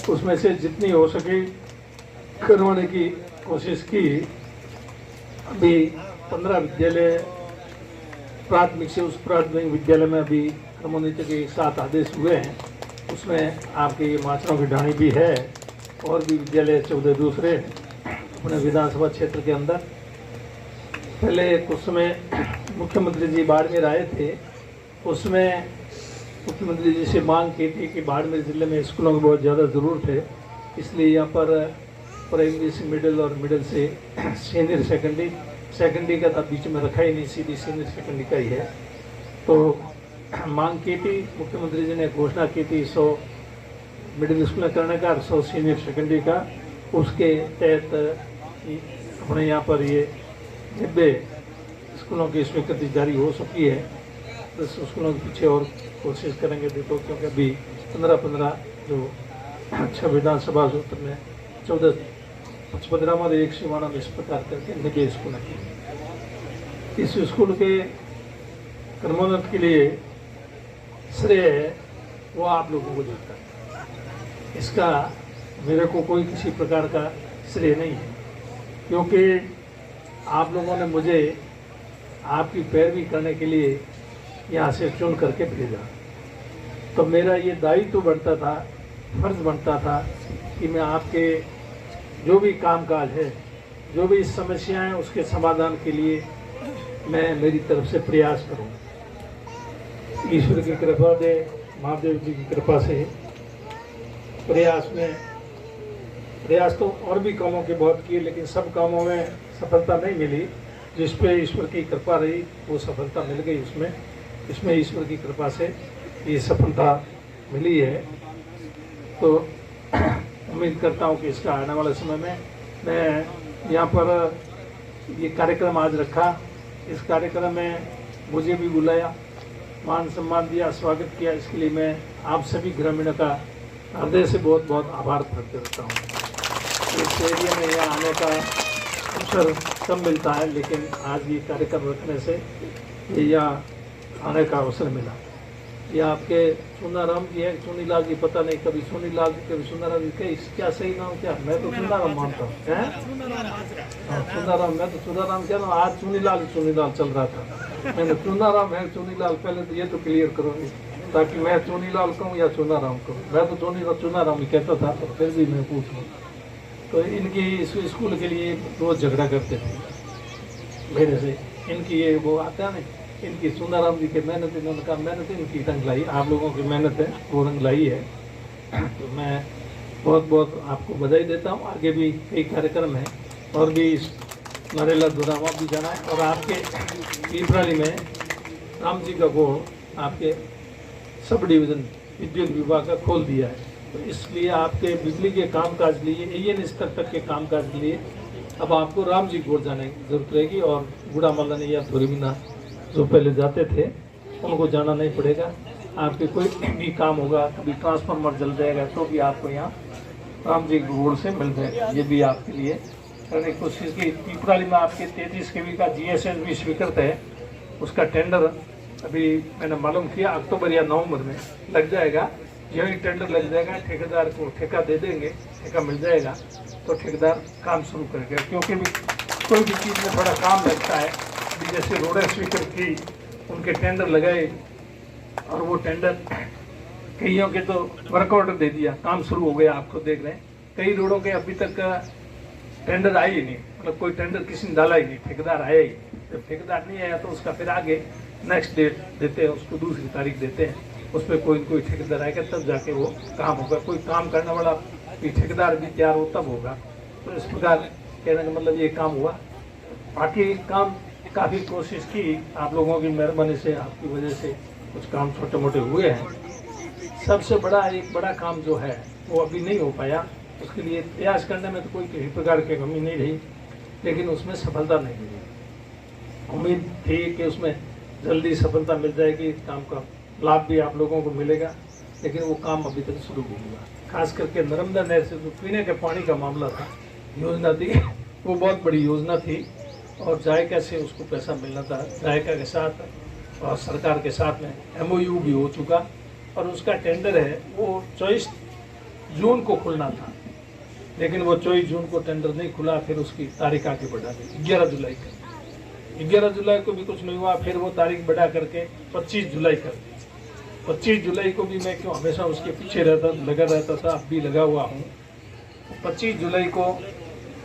उसमें से जितनी हो सके करवाने की कोशिश की। अभी 15 विद्यालय प्राथमिक से उस प्राथमिक विद्यालय में अभी क्रमोन्नति के 7 आदेश हुए हैं। उसमें आपके माचरों की ढाणी भी है और भी विद्यालय 14 दूसरे अपने विधानसभा क्षेत्र के अंदर। पहले कुछ समय मुख्यमंत्री जी बाड़मेर आए थे, उसमें मुख्यमंत्री जी से मांग की थी कि बाड़मेर जिले में स्कूलों की बहुत ज़्यादा ज़रूरत है, इसलिए यहाँ पर प्राइमरी से मिडिल और मिडिल से सीनियर सेकेंडरी का था बीच में रखा ही नहीं, सीधी सीनियर सेकेंडरी का ही है। तो मांग की थी, मुख्यमंत्री जी ने घोषणा की थी 100 मिडिल स्कूल करने का, 100 सीनियर सेकेंडरी का। उसके तहत अपने यहाँ पर ये 90 स्कूलों की स्वीकृति जारी हो चुकी है। 10 स्कूलों के पीछे और कोशिश करेंगे देखो, क्योंकि अभी 15 जो 6 विधानसभा सूत्र में 14 15 एक सीमाना में इस प्रकार करके 90 स्कूल की इस स्कूल के क्रमोन्नत के लिए श्रेय है वो आप लोगों को जाता है। इसका मेरे को कोई किसी प्रकार का श्रेय नहीं है, क्योंकि आप लोगों ने मुझे आपकी पैरवी करने के लिए यहाँ से चुन करके भेजा। तो मेरा ये दायित्व बनता था, फर्ज बनता था कि मैं आपके जो भी कामकाज है, जो भी समस्याएं हैं, उसके समाधान के लिए मैं मेरी तरफ से प्रयास करूं। ईश्वर की कृपा दे, महादेव जी की कृपा से प्रयास तो और भी कामों के बहुत किए, लेकिन सब कामों में सफलता नहीं मिली। जिस पे ईश्वर की कृपा रही वो सफलता मिल गई। इसमें ईश्वर की कृपा से ये सफलता मिली है। तो उम्मीद करता हूँ कि इसका आने वाले समय में मैं यहाँ पर ये कार्यक्रम आज रखा। इस कार्यक्रम में मुझे भी बुलाया, मान सम्मान दिया, स्वागत किया। इसके लिए मैं आप सभी ग्रामीणों का हृदय से बहुत बहुत आभार व्यक्त करता हूँ। इस एरिया में यहाँ आने का अवसर कम मिलता है, लेकिन आज ये कार्यक्रम रखने से ये यहाँ आने का अवसर मिला। ये आपके चुनाराम जी है, चुनीलाल जी, पता नहीं कभी सुनीलाल जी कभी सुनाराम जी, क्या सही नाम क्या? मैं तो चुनाराम मानता हूँ। चुनाराम, मैं तो चुनाराम कह रहा हूँ। आज चुनीलाल चल रहा था, मैंने चुनाराम है चुनीलाल, पहले तो ये तो क्लियर करूँगी ताकि मैं चुनीलाल कहूँ या चुनाराम कहूँ। मैं तो चुनाराम ही कहता था, तो फिर भी मैं पूछूँ। तो इनकी इस स्कूल के लिए रोज झगड़ा करते थे मेरे से। इनकी ये वो आता है ना, इनकी सुंदराम जी की मेहनत, इन्होंने कहा मेहनत इनकी रंग लाई, आप लोगों की मेहनत है वो रंग लाई है। तो मैं बहुत बहुत आपको बधाई देता हूँ। आगे भी कई कार्यक्रम हैं और भी नरेला दुरावा भी जाना है। और आपके पीपराली में राम जी का वो आपके सब डिवीज़न विद्युत विभाग का खोल दिया है। तो इसलिए आपके बिजली के कामकाज के लिए, एएन स्तर तक के कामकाज के लिए अब आपको राम जी को जाने की जरूरत रहेगी। और बूढ़ा मल्ला या धोरीमीना जो पहले जाते थे उनको जाना नहीं पड़ेगा। आपके कोई भी काम होगा, कभी ट्रांसफार्मर जल जाएगा तो भी आपको यहाँ राम जी रोड से मिल जाएगा। ये भी आपके लिए करने की कोशिश की। पीपराली में आपके 33 kV का GSS भी स्वीकृत है। उसका टेंडर अभी मैंने मालूम किया अक्टूबर या नवंबर में लग जाएगा। यही टेंडर लग जाएगा, ठेकेदार को ठेका दे देंगे, ठेका मिल जाएगा तो ठेकेदार काम शुरू करेगा। क्योंकि भी कोई भी चीज़ में बड़ा काम लगता है। जैसे रोडें स्वीकृत की, उनके टेंडर लगाए और वो टेंडर कईयों के तो वर्क ऑर्डर दे दिया, काम शुरू हो गया। आपको देख रहे हैं कई रोडों के अभी तक टेंडर आए ही नहीं, मतलब कोई टेंडर किसी ने डाला ही नहीं, ठेकेदार आया ही। जब ठेकेदार नहीं आया तो उसका फिर आगे नेक्स्ट डेट देते हैं, उसको दूसरी तारीख देते हैं। उस पर कोई ठेकेदार आएगा तब जाके वो काम होगा। कोई काम करने वाला ठेकेदार भी तैयार हो तब होगा। तो इस प्रकार कहने का मतलब ये काम हुआ। बाकी काम काफ़ी कोशिश की, आप लोगों की मेहरबानी से, आपकी वजह से कुछ काम छोटे मोटे हुए हैं। सबसे एक बड़ा काम जो है वो अभी नहीं हो पाया। उसके लिए प्रयास करने में तो कोई किसी प्रकार की कमी नहीं रही, लेकिन उसमें सफलता नहीं मिली। उम्मीद थी कि उसमें जल्दी सफलता मिल जाएगी, काम का लाभ भी आप लोगों को मिलेगा, लेकिन वो काम अभी तक शुरू नहीं हुआ। खास करके नर्मदा नहर से जो पीने के पानी का मामला था, योजना थी, वो बहुत बड़ी योजना थी और जायका से उसको पैसा मिलना था। जायका के साथ और सरकार के साथ में MOU भी हो चुका और उसका टेंडर है वो 24 जून को खुलना था, लेकिन वो 24 जून को टेंडर नहीं खुला, फिर उसकी तारीख आगे बढ़ा दी 11 जुलाई का। 11 जुलाई को भी कुछ नहीं हुआ, फिर वो तारीख बढ़ा करके 25 जुलाई कर दी। 25 जुलाई को भी मैं क्यों हमेशा उसके पीछे लगा रहता था, अब भी लगा हुआ हूँ। 25 जुलाई को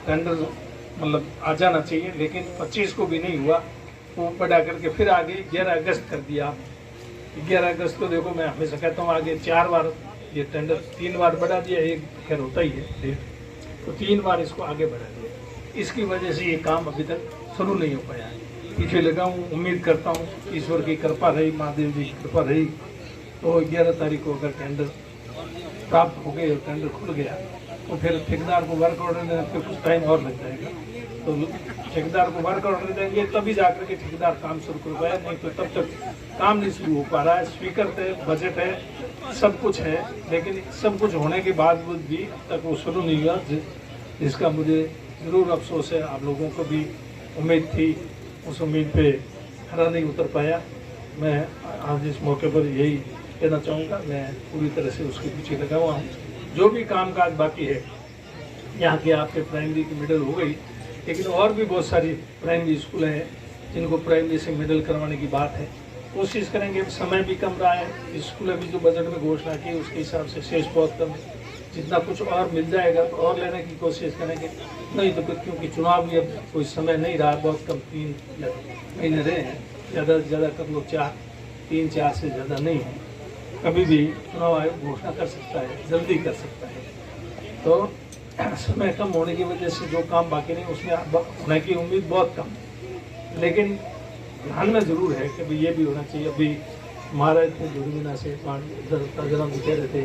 टेंडर मतलब आ जाना चाहिए, लेकिन 25 को भी नहीं हुआ, वो बढ़ा करके फिर आगे 11 अगस्त कर दिया। 11 अगस्त को देखो, मैं हमेशा कहता हूँ आगे 4 बार ये टेंडर 3 बार बढ़ा दिया, एक खैर होता ही है डेट, तो 3 बार इसको आगे बढ़ा दिया। इसकी वजह से ये काम अभी तक शुरू नहीं हो पाया है। पीछे लगा हूँ, उम्मीद करता हूँ ईश्वर की कृपा रही, महादेव जी की कृपा रही, तो 11 तारीख को अगर टेंडर प्राप्त हो गए और टेंडर खुल गया तो फिर ठेकेदार को वर्क ऑर्डर देने फिर कुछ टाइम और लग जाएगा। तो ठेकेदार को वर्क ऑर्डर देंगे तभी जाकर के ठेकेदार काम शुरू कर पाए, नहीं तो तब तक काम नहीं शुरू हो पा रहा है। स्पीकर है, बजट है, सब कुछ है, लेकिन सब कुछ होने के बाद भी अब तक वो शुरू नहीं हुआ, जिसका मुझे ज़रूर अफसोस है। आप लोगों को भी उम्मीद थी, उस उम्मीद पे खरा नहीं उतर पाया। मैं आज इस मौके पर यही कहना चाहूँगा, मैं पूरी तरह से उसके पीछे लगा हुआ हूँ। जो भी कामकाज बाकी है, यहाँ के आपके प्राइमरी की मिडिल हो गई, लेकिन और भी बहुत सारी प्राइमरी स्कूल हैं जिनको प्राइमरी से मिडिल करवाने की बात है। कोशिश करेंगे, समय भी कम रहा है, स्कूल अभी जो बजट में घोषणा की उसके हिसाब से शेष बहुत कम है। जितना कुछ और मिल जाएगा तो और लेने की कोशिश करेंगे, नहीं तो फिर क्योंकि चुनाव भी अब कोई समय नहीं रहा, बहुत कम 3 महीने रहे हैं, ज़्यादा से ज़्यादा कर लो 3-4 से ज़्यादा नहीं है। कभी भी चुनाव आयोग घोषणा कर सकता है, जल्दी कर सकता है, तो समय कम होने की वजह से जो काम बाकी नहीं उसमें होने की उम्मीद बहुत कम है। लेकिन ध्यान में ज़रूर है कि भाई ये भी होना चाहिए। अभी महाराज थे दुर्मिना से ताजराम जी कह रहे थे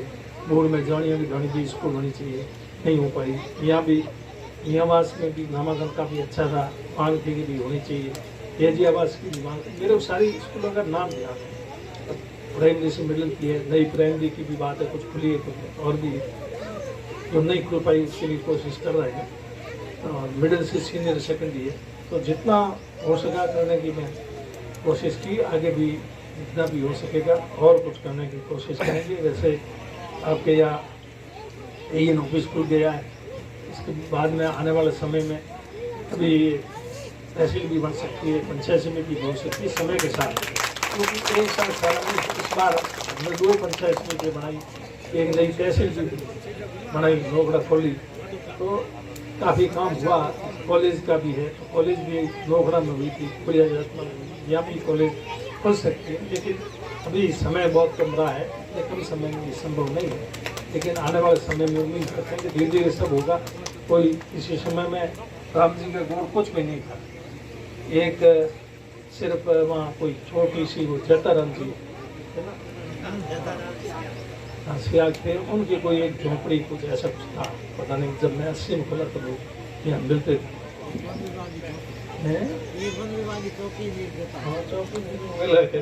बोर्ड में जानिया की घनी भी स्कूल होनी चाहिए, नहीं हो पाई। यहाँ भी मियाँवास में भी नामांकन काफ़ी अच्छा था, मांग थी की भी होनी चाहिए, एजी आवास की भी मांग। मेरे सारी स्कूलों का नाम याद है। प्राइमरी से मिडिल की है, नई प्राइमरी की भी बात है, कुछ खुली है, कुछ और भी जो नहीं खुल पाई उसके लिए कोशिश कर रहे हैं। और मिडिल से सीनियर सेकेंडरी है, तो जितना हो सका करने की मैं कोशिश की, आगे भी जितना भी हो सकेगा और कुछ करने की कोशिश करेंगे। वैसे आपके यहाँ एन ऑफिस खुल गया है, इसके बाद में आने वाले समय में अभी तहसील भी बन सकती है, पंचायत समिति भी हो सकती है समय के साथ, क्योंकि एक साल इस बार हमने 2 पंचायत समिति बनाई, एक नई तहसील भी बनाई, नोखड़ा खोली, तो काफ़ी काम हुआ। कॉलेज का भी है, तो कॉलेज भी नोखड़ा में हुई थी, खुलिया जात में, यहाँ भी कॉलेज खुल सकती है, लेकिन अभी समय बहुत कम रहा है, कम समय में संभव नहीं है। लेकिन आने वाले समय में उम्मीद करते हैं कि धीरे धीरे सब होगा। कोई किसी समय में राम जी का गुण कुछ भी नहीं था, एक सिर्फ वहाँ कोई छोटी सी वो जटाराम जी है ना, सियाग थे, उनकी कोई एक झोंपड़ी कुछ ऐसा कुछ था, पता नहीं। जब मैं 80 में खुला तो लोग यहाँ मिलते थे। हाँ, चौकी मिला है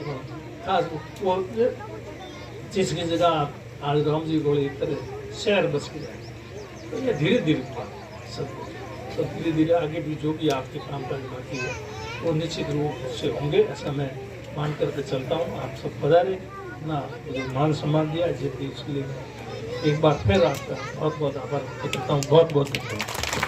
खास वो जिसकी जगह आज राम जी गोली तरह शहर बस गया। तो ये धीरे धीरे सब धीरे धीरे आगे भी जो भी आपके काम काज बाकी है वो निश्चित रूप से होंगे, ऐसा मैं मान करके चलता हूँ। आप सब पधारे ना, मुझे मान सम्मान दिया जिसके लिए एक बार फिर आपका बहुत बहुत आभार व्यक्त करता हूँ। बहुत बहुत धन्यवाद।